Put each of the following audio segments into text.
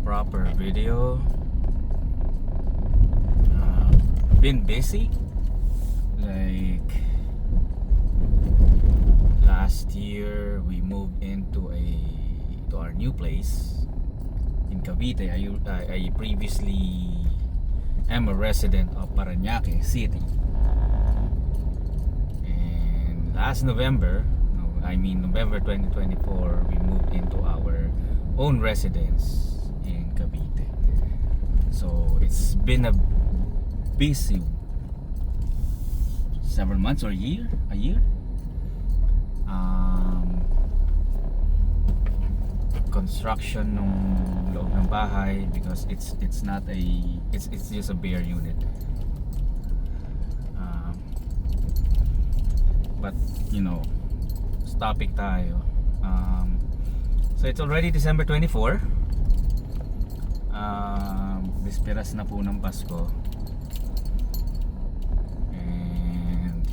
proper video. Been busy. Like last year, we moved into our new place in Cavite. I previously am a resident of Parañaque City, and last November, November 2024, we moved into our own residence in Cavite. So it's been a busy several months or a year. Construction ng loob ng bahay, because it's just a bare unit. But topic tayo. So it's already December 24. Bisperas na po ng Pasko. And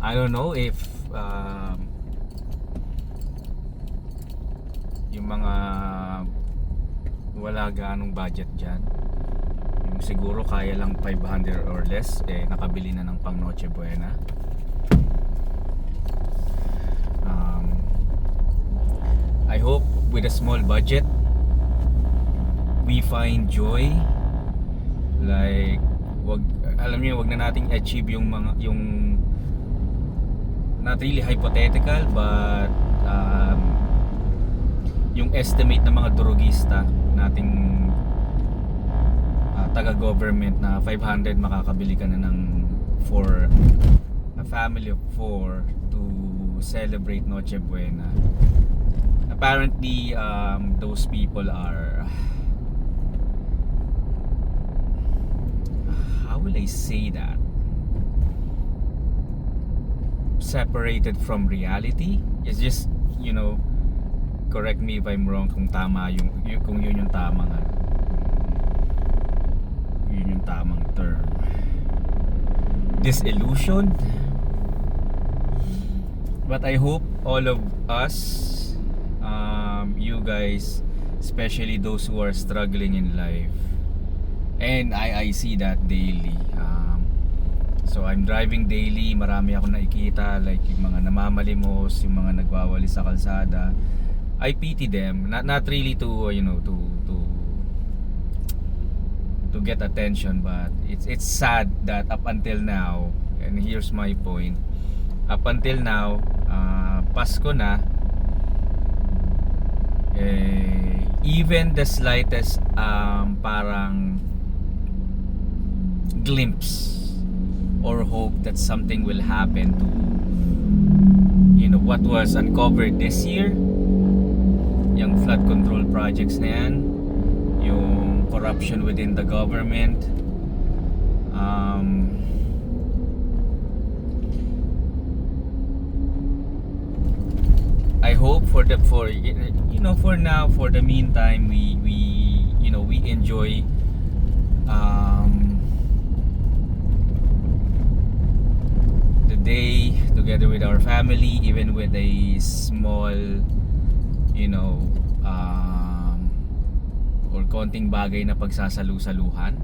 I don't know if yung mga wala ganong budget dyan, yung siguro kaya lang 500 or less, nakabili na ng pang Noche Buena. I hope with a small budget we find joy. Like, wag na nating achieve yung not really hypothetical, but yung estimate ng mga drogista nating taga-government na 500 makakabili ka na ng for a family of 4 to celebrate Noche Buena. Apparently those people are, how will I say that, separated from reality. It's just, correct me if I'm wrong kung tama kung yun yung tamang term. Disillusioned. But I hope all of us, you guys, especially those who are struggling in life, and I see that daily. So I'm driving daily, marami ako nakikita, like yung mga namamalimos, yung mga nagwawali sa kalsada. I pity them, not really to to get attention, but it's sad that up until now, and here's my point, up until now, Pasko na, even the slightest parang glimpse or hope that something will happen to what was uncovered this year, yung flood control projects na yan, yung corruption within the government, I hope for now, for the meantime, we enjoy the day together with our family, even with a small or konting bagay na pagsasalu-saluhan.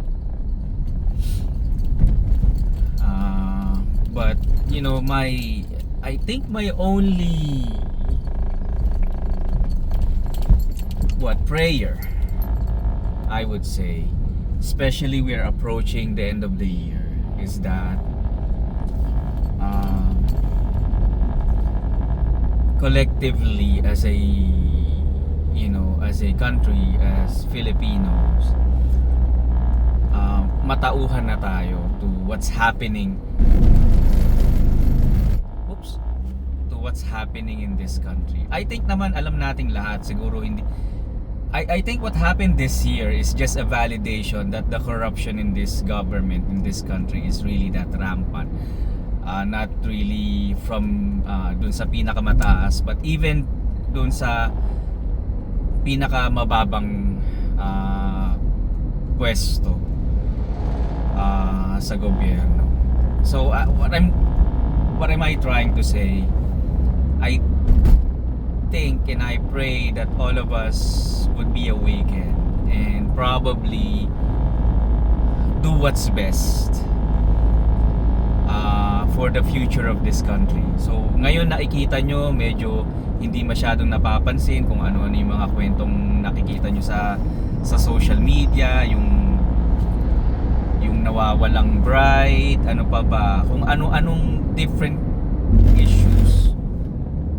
But I think my only prayer, I would say, especially we are approaching the end of the year, is that collectively as a country, as Filipinos, matauhan na tayo to what's happening in this country. I think naman alam nating lahat, siguro hindi. I think what happened this year is just a validation that the corruption in this government, in this country, is really that rampant. Not really from dun sa pinakamataas, but even dun sa pinakamababang pwesto sa gobyerno. So what am I trying to say? think and I pray that all of us would be awakened and probably do what's best for the future of this country. So ngayon nakikita nyo medyo hindi masyadong napapansin kung ano-ano yung mga kwentong nakikita nyo sa social media, yung nawawalang bride, ano pa ba, kung ano-anong different issues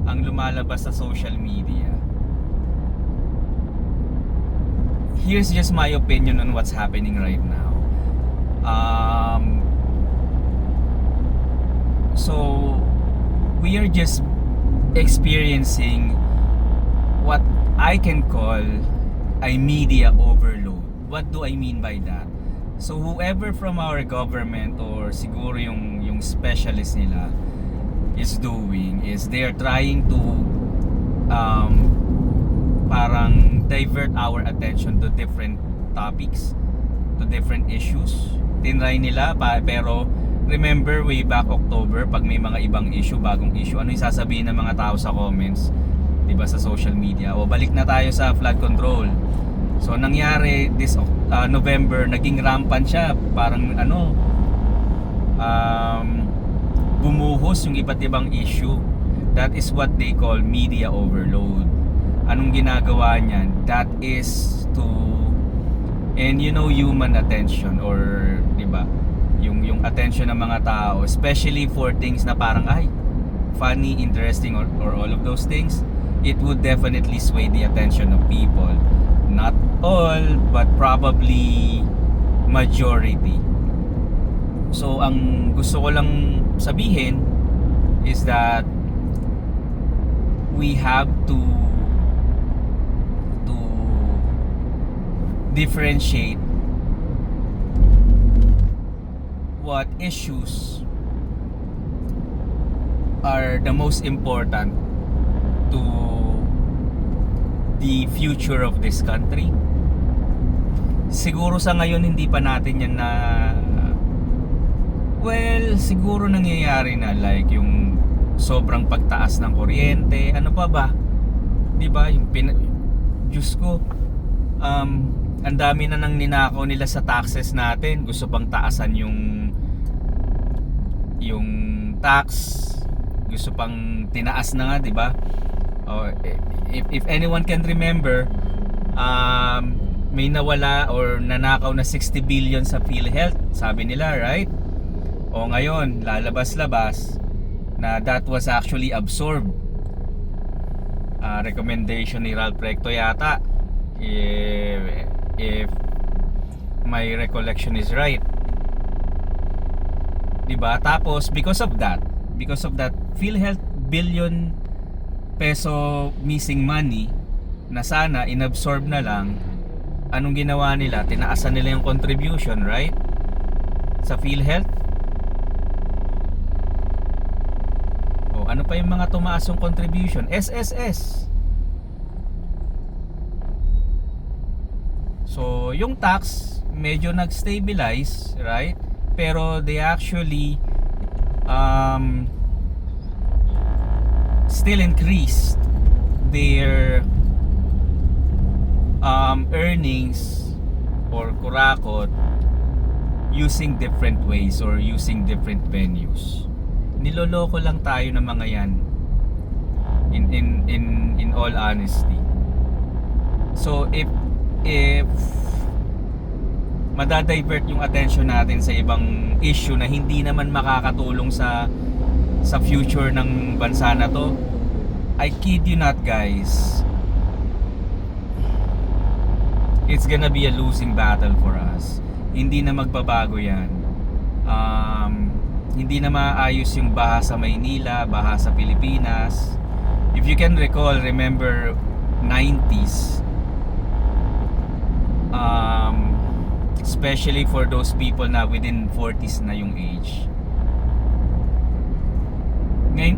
ang lumalabas sa social media. Here's just my opinion on what's happening right now. So we are just experiencing what I can call a media overload. What do I mean by that? So whoever from our government or siguro yung specialist nila is doing is they are trying to parang divert our attention to different topics, to different issues. Tinry nila pero remember way back October, pag may mga ibang issue, bagong issue, ano yung sasabihin ng mga tao sa comments, 'di ba, sa social media? O balik na tayo sa flood control. So nangyari this November, naging rampant siya, parang bumuhos yung iba't ibang issue. That is what they call media overload. Anong ginagawa niyan? That is to human attention, or 'di ba? Yung attention ng mga tao, especially for things na parang funny, interesting, or all of those things, it would definitely sway the attention of people. Not all, but probably majority. So ang gusto ko lang sabihin is that we have to differentiate what issues are the most important to the future of this country. Siguro sa ngayon hindi pa natin yan siguro nangyayari na, like yung sobrang pagtaas ng kuryente, ano pa ba? 'Di ba? Diyos ko, ang dami na nang ninakaw nila sa taxes natin. Gusto pang taasan yung tax, gusto pang tinaas na nga, 'di ba? If anyone can remember, may nawala or nanakaw na 60 billion sa PhilHealth, sabi nila, right? O ngayon, lalabas-labas na that was actually absorbed. Recommendation ni Ralph Recto yata, if my recollection is right. Diba? Tapos because of that PhilHealth billion peso missing money na sana inabsorb na lang, anong ginawa nila? Tinaasan nila yung contribution, right? Sa PhilHealth. O ano pa yung mga tumaas yung contribution? SSS. So yung tax medyo nag-stabilize, right? Pero they actually still increased their earnings or kurakot using different ways or using different venues. Niloloko lang tayo ng mga yan, in all honesty. So if madadivert yung attention natin sa ibang issue na hindi naman makakatulong sa future ng bansa na to, I kid you not guys, it's gonna be a losing battle for us. Hindi na magbabago yan. Hindi na maayos yung baha sa Maynila, baha sa Pilipinas. If you can remember 90s, especially for those people na within 40s na yung age. Ngayon,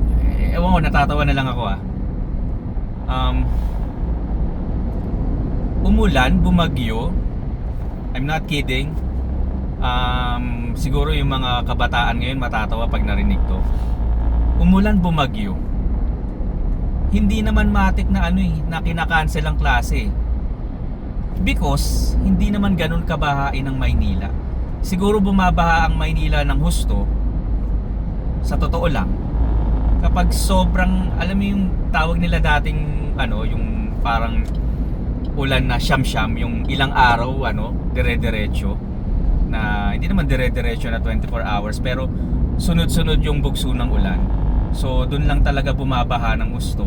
ewan ko, natatawa na lang ako umulan, bumagyo, I'm not kidding. Siguro yung mga kabataan ngayon matatawa pag narinig to. Umulan, bumagyo, hindi naman matik na na kinakancel ang klase. Because hindi naman ganun kabahain ang Maynila. Siguro bumabaha ang Maynila ng husto sa totoo lang kapag sobrang, alam mo yung tawag nila dating yung parang ulan na siyam-siyam, yung ilang araw dire-diretso, na hindi naman dire-diretso na 24 hours pero sunod-sunod yung bugso ng ulan. So dun lang talaga bumabaha ng gusto,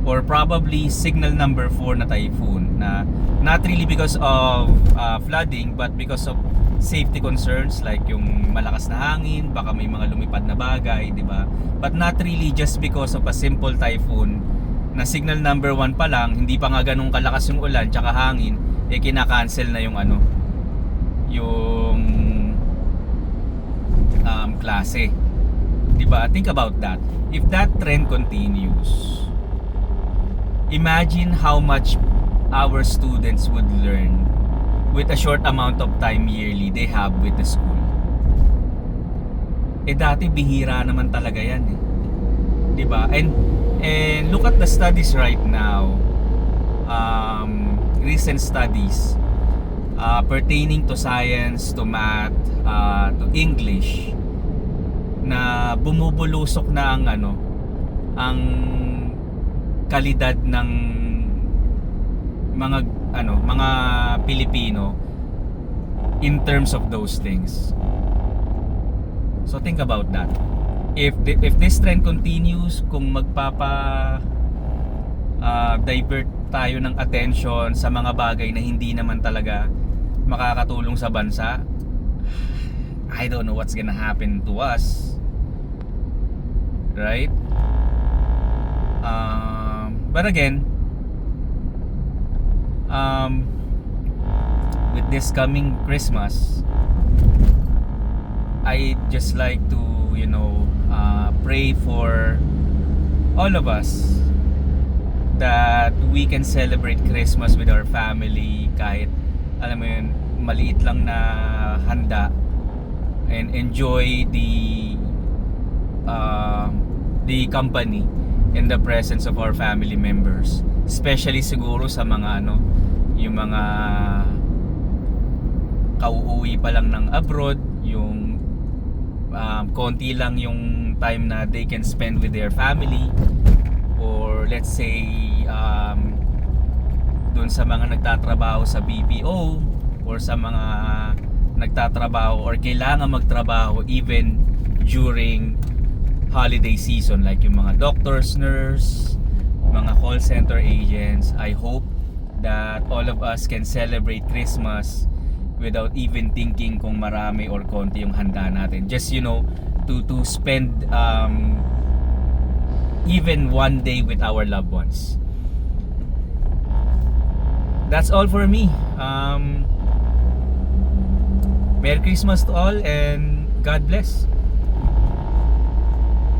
or probably signal number 4 na typhoon, na not really because of flooding but because of safety concerns, like yung malakas na hangin, baka may mga lumipad na bagay, di ba? But not really just because of a simple typhoon na signal number 1 pa lang, hindi pa nga ganun kalakas yung ulan tsaka hangin, kinakancel na yung yung klase. Diba? Think about that. If that trend continues, imagine how much our students would learn with a short amount of time yearly they have with the school. Dati bihira naman talaga yan diba? And look at the studies right now, recent studies pertaining to science, to math, to English, na bumubulusok na ang kalidad ng mga Pilipino in terms of those things. So think about that. If this trend continues, kung divert tayo ng attention sa mga bagay na hindi naman talaga makakatulong sa bansa, I don't know what's gonna happen to us, right? But again, with this coming Christmas, I just like to pray for all of us that we can celebrate Christmas with our family, kahit alam mo yun, maliit lang na handa, and enjoy the company and the presence of our family members, especially siguro sa mga yung mga kauuwi pa lang ng abroad, yung konti lang yung time na they can spend with their family, or let's say dun sa mga nagtatrabaho sa BPO, or sa mga nagtatrabaho or kailangan magtrabaho even during holiday season, like yung mga doctors, nurse, mga call center agents. I hope that all of us can celebrate Christmas without even thinking kung marami or konti yung handa natin. Just to spend even one day with our loved ones. That's all for me. Merry Christmas to all, and God bless.